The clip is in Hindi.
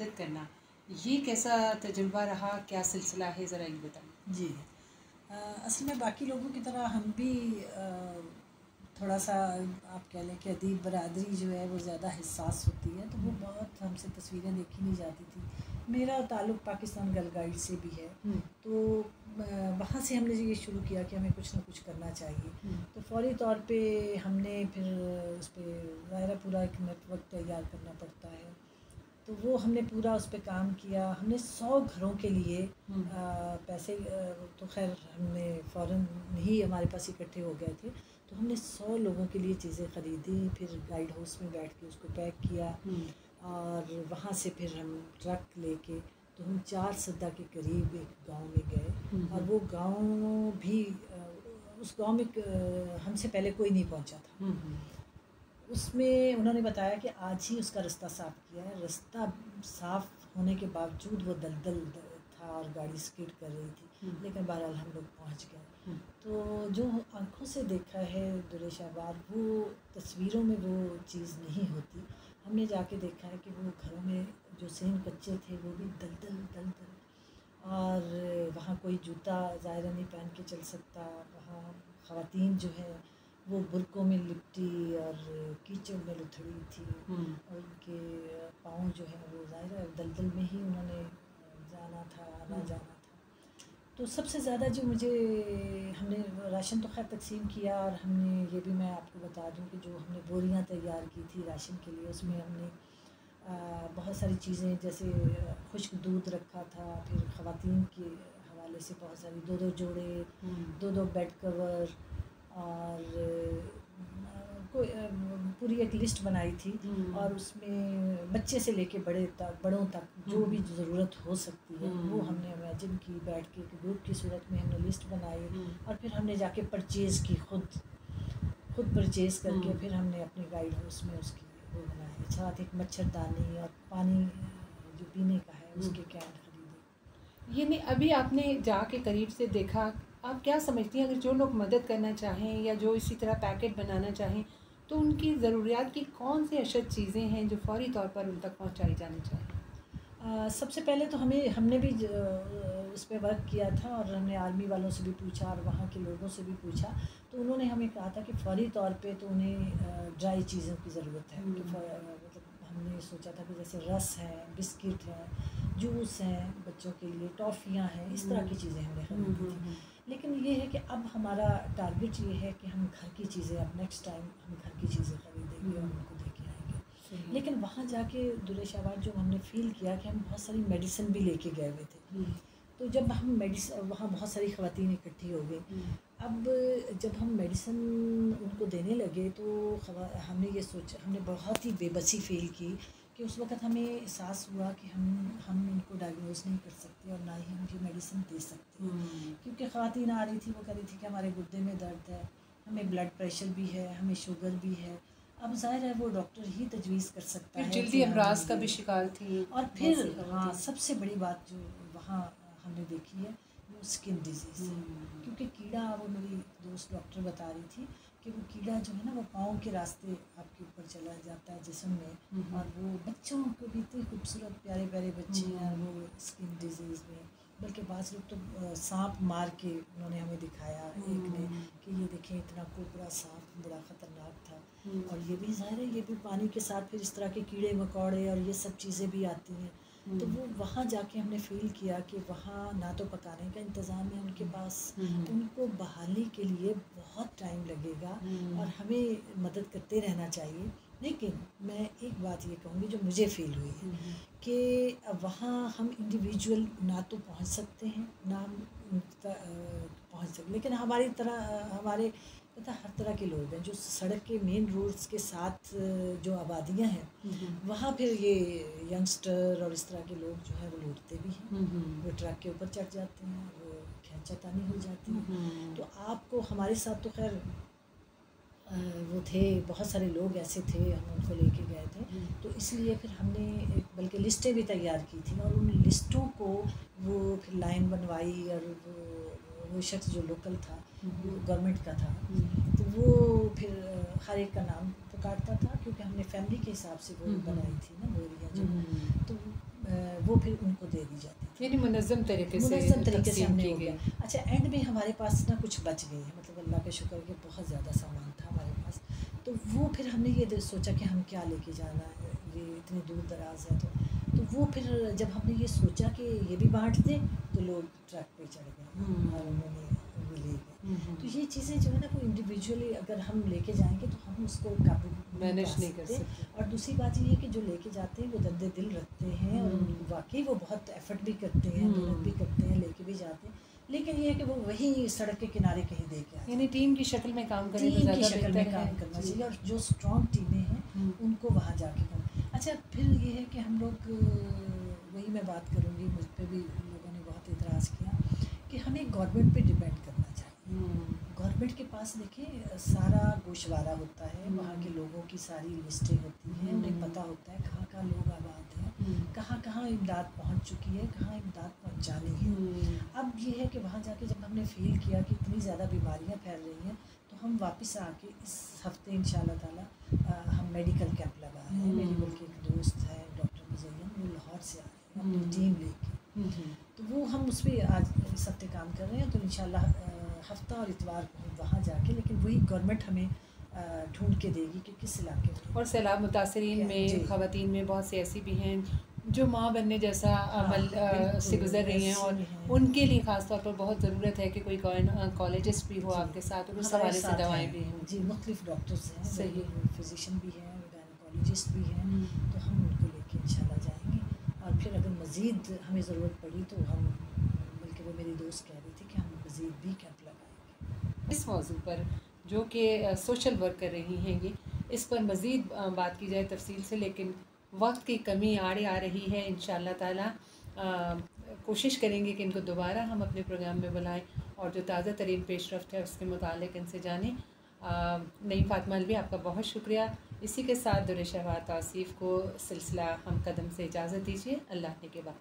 मदद करना, ये कैसा तजुर्बा रहा, क्या सिलसिला है, ज़रा ये बताइए। जी, असल में बाकी लोगों की तरह हम भी थोड़ा सा आप कह लें कि अदीब बरादरी जो है वो ज़्यादा हिस्सास होती है, तो वो बहुत हमसे तस्वीरें देखी नहीं जाती थी। मेरा ताल्लुक़ पाकिस्तान गर्ल गाइड से भी है, तो वहाँ से हमने ये शुरू किया कि हमें कुछ ना कुछ करना चाहिए। तो फ़ौरी तौर पे हमने फिर उस पर ज़ाहिर पूरा एक नेटवर्क तैयार करना पड़ता है, तो वो हमने पूरा उस पर काम किया। हमने 100 घरों के लिए पैसे तो खैर हमने फ़ौरन ही हमारे पास इकट्ठे हो गए थे, तो हमने 100 लोगों के लिए चीज़ें ख़रीदी, फिर गाइड हाउस में बैठ के उसको पैक किया और वहाँ से फिर हम ट्रक लेके तो हम 4 सद्दा के करीब एक गांव में गए और वो गांव भी उस गांव में हमसे पहले कोई नहीं पहुंचा था। उसमें उन्होंने बताया कि आज ही उसका रास्ता साफ़ किया है। रास्ता साफ़ होने के बावजूद वो दलदल था और गाड़ी स्किड कर रही थी, लेकिन बहरहाल हम लोग पहुँच गए। तो जो आँखों से देखा है दुरेशाबाद, वो तस्वीरों में वो चीज़ नहीं होती। हमने जाके देखा है कि वो घरों में जो सेम कच्चे थे वो भी दलदल, और वहाँ कोई जूता ज़ाहिर नहीं पहन के चल सकता। वहाँ ख़वातीन जो है वो बुरकों में लिपटी और कीचड़ में लुथड़ी थी, और उनके पाँव जो है वो ज़ाहिर दलदल में ही उन्होंने जाना था, आना जाना था। तो सबसे ज़्यादा जो मुझे हमने राशन तो खैर तकसीम किया, और हमने ये भी मैं आपको बता दूं कि जो हमने बोरियां तैयार की थी राशन के लिए, उसमें हमने बहुत सारी चीज़ें जैसे खुश्क दूध रखा था, फिर ख़वातीन के हवाले से बहुत सारी 2-2 जोड़े, 2-2 बेड कवर, और कोई पूरी एक लिस्ट बनाई थी, और उसमें बच्चे से लेके बड़ों तक जो भी ज़रूरत हो सकती है वो हमने इमेजिन की, बैठ के ग्रुप की सूरत में हमने लिस्ट बनाई, और फिर हमने जाके परचेज़ की, खुद परचेज़ करके फिर हमने अपने गाइड हाउस में उसकी वो बनाई। साथ एक मच्छरदानी और पानी जो पीने का है उसके कैन खरीदे। ये नहीं, अभी आपने जाके करीब से देखा, आप क्या समझती हैं अगर जो लोग मदद करना चाहें या जो इसी तरह पैकेट बनाना चाहें, तो उनकी ज़रूरियात की कौन सी अशद चीज़ें हैं जो फ़ौरी तौर पर उन तक पहुँचाई जानी चाहिए? सबसे पहले तो हमने भी उस पर वर्क किया था, और हमने आर्मी वालों से भी पूछा और वहाँ के लोगों से भी पूछा, तो उन्होंने हमें कहा था कि फ़ौरी तौर पे तो उन्हें ड्राई चीज़ों की ज़रूरत है। कि मतलब हमने सोचा था कि जैसे रस है, बिस्किट है, जूस हैं बच्चों के लिए, टॉफ़ियाँ हैं, इस तरह की चीज़ें हमने खरीदी थी। लेकिन ये है कि अब हमारा टारगेट ये है कि हम घर की चीज़ें, अब नेक्स्ट टाइम हम घर की चीज़ें खरीदेंगे और उनको दे के आएंगे। लेकिन वहाँ जाके दुरेशाबाद जो हमने फ़ील किया कि हम बहुत सारी मेडिसिन भी लेके गए हुए थे, तो जब हम मेडिसिन, वहाँ बहुत सारी ख़वातीन इकट्ठी हो गई। अब जब हम मेडिसिन उनको देने लगे तो हमने ये सोचा, हमने बहुत ही बेबसी फ़ील की कि उस वक़्त हमें एहसास हुआ कि हम उनको डायग्नोज़ नहीं कर सकते और ना ही हम ये मेडिसिन दे सकते, क्योंकि ख़वातीन आ रही थी, वो कह रही थी कि हमारे गुर्दे में दर्द है, हमें ब्लड प्रेशर भी है, हमें शुगर भी है। अब ज़ाहिर है वो डॉक्टर ही तजवीज़ कर सकता है। जल्दी अमराज का भी शिकार थी, और फिर हाँ, सबसे बड़ी बात जो वहाँ हमने देखी है वो स्किन डिजीज़ है, क्योंकि कीड़ा, वो मेरी दोस्त डॉक्टर बता रही थी कि वो कीड़ा जो है ना वो पाँव के रास्ते आपके ऊपर चला जाता है जिस्म में, और वो बच्चों को भी इतने खूबसूरत प्यारे प्यारे बच्चे हैं वो स्किन डिजीज़ में, बल्कि बाज़ लोग तो सांप मार के उन्होंने हमें दिखाया एक ने कि ये देखें इतना कोबरा सांप बड़ा ख़तरनाक था। और ये भी ज़ाहिर है ये भी पानी के साथ फिर इस तरह के कीड़े मकोड़े और ये सब चीज़ें भी आती हैं। तो वो वहाँ जाके हमने फ़ील किया कि वहाँ ना तो पकाने का इंतज़ाम है उनके पास, उनको बहाली के लिए बहुत टाइम लगेगा और हमें मदद करते रहना चाहिए। लेकिन मैं एक बात ये कहूँगी जो मुझे फ़ील हुई है कि वहाँ हम इंडिविजुअल ना तो पहुँच सकते हैं, ना हम पहुँच सकते, लेकिन हमारी तरह हमारे पता हर तरह के लोग हैं जो सड़क के मेन रोड्स के साथ जो आबादियाँ हैं वहाँ फिर ये यंगस्टर और इस तरह के लोग जो है वो लूटते भी हैं, वो ट्रक के ऊपर चढ़ जाते हैं, वो खींचातानी हो जाती है। तो आपको हमारे साथ तो खैर वो थे, बहुत सारे लोग ऐसे थे, हम उनको लेके गए थे, तो इसलिए फिर हमने एक बल्कि लिस्टें भी तैयार की थी, और उन लिस्टों को वो फिर लाइन बनवाई, और वो शख्स जो लोकल था वो गवर्नमेंट का था, तो वो फिर हर एक का नाम पुकारता था, क्योंकि हमने फैमिली के हिसाब से वो बनाई थी ना बोरियाँ जो, तो वो फिर उनको दे दी जाती थी। यानी मुनज़्ज़म तरीके से हमने हो गया। अच्छा, एंड में हमारे पास ना कुछ बच गए, मतलब अल्लाह का शुक्र कि बहुत ज़्यादा सामान था हमारे पास। तो वो फिर हमने ये सोचा कि हम क्या लेके जाना है, ये इतनी दूर दराज है। तो वो फिर जब हमने ये सोचा कि ये भी बांट दें, तो लोग ट्रक पे चढ़ गए और उन्होंने वो ले गए। तो ये चीज़ें जो है ना, कोई इंडिविजुअली अगर हम लेके जाएंगे तो हम उसको काबू मैनेज नहीं कर सकते। और दूसरी बात ये है कि जो लेके जाते हैं वो दर्द दिल रखते हैं और वाकई वो बहुत एफर्ट भी करते हैं, मेहनत भी करते हैं, लेके भी जाते हैं। लेकिन ये है कि वो वही सड़क के किनारे कहीं दे के आए, यानी टीम की शक्ल में काम करें, टीम की शक्ल में काम करना चाहिए। और जो स्ट्रॉन्ग टीमें हैं उनको वहाँ जाके करना। अच्छा, फिर ये है कि हम लोग, वही मैं बात करूँगी, मुझ पर भी लोगों ने बहुत इतराज़ किया कि हमें गवर्नमेंट पे डिपेंड करना चाहिए। गवर्नमेंट के पास देखें सारा गोशवारा होता है, वहाँ के लोगों की सारी लिस्टें होती हैं, उन्हें पता होता है कहाँ कहाँ लोग आबाद हैं, कहाँ कहाँ इमदाद पहुँच चुकी है, कहाँ इमदाद पहुँचानी है। अब ये है कि वहाँ जाके जब हमने फील किया कि इतनी ज़्यादा बीमारियाँ फैल रही हैं, तो हम वापस आके इस हफ्ते इंशाल्लाह ताला हम मेडिकल कैंप लगा रहे हैं। मेरी बल्कि एक दोस्त है डॉक्टर मुज़य्यन, वो लाहौर से आ रहे हैं अपनी टीम लेके, तो वो हम उस पर आज इस हफ्ते काम कर रहे हैं। तो इंशाल्लाह हफ्ता और इतवार को हम वहाँ जाके, लेकिन वही गवर्नमेंट हमें ढूंढ के देगी कि किस इलाके में। और सैलाब मुतासरीन में ख़वातीन में बहुत सी ऐसी भी हैं जो माँ बनने जैसा अमल से गुजर रही हैं, और उनके लिए ख़ास तौर पर बहुत ज़रूरत है कि कोई कॉलेजिस्ट भी हो आपके साथ, और उस हवाले से दवाएँ भी हों। जी, मुख्तलिफ डॉक्टर्स हैं, सही, फिजिशियन भी हैं, गायनोकोलॉजिस्ट भी हैं, तो हम उनको लेके इंशाल्लाह जाएंगे। और फिर अगर मज़ीद हमें ज़रूरत पड़ी तो हम, बल्कि वो मेरी दोस्त कह रही थी कि हम मज़ीद भी कैंप लगाएंगे इस मौजू पर, जो कि सोशल वर्क कर रही हैं ये, इस पर मज़ीद बात की जाए तफसील से, लेकिन वक्त की कमी आड़े आ रही है। इंशाल्लाह ताला कोशिश करेंगे कि इनको दोबारा हम अपने प्रोग्राम में बुलाएं और जो ताज़ा तरीन पेशरफ्त है उसके मुतालिक इनसे जानें। नईम फ़ातिमा अलवी, आपका बहुत शुक्रिया। इसी के साथ दुरूद शफ़ाअत तौसीफ़ को सिलसिला हम कदम से इजाज़त दीजिए। अल्लाह ने के बाद।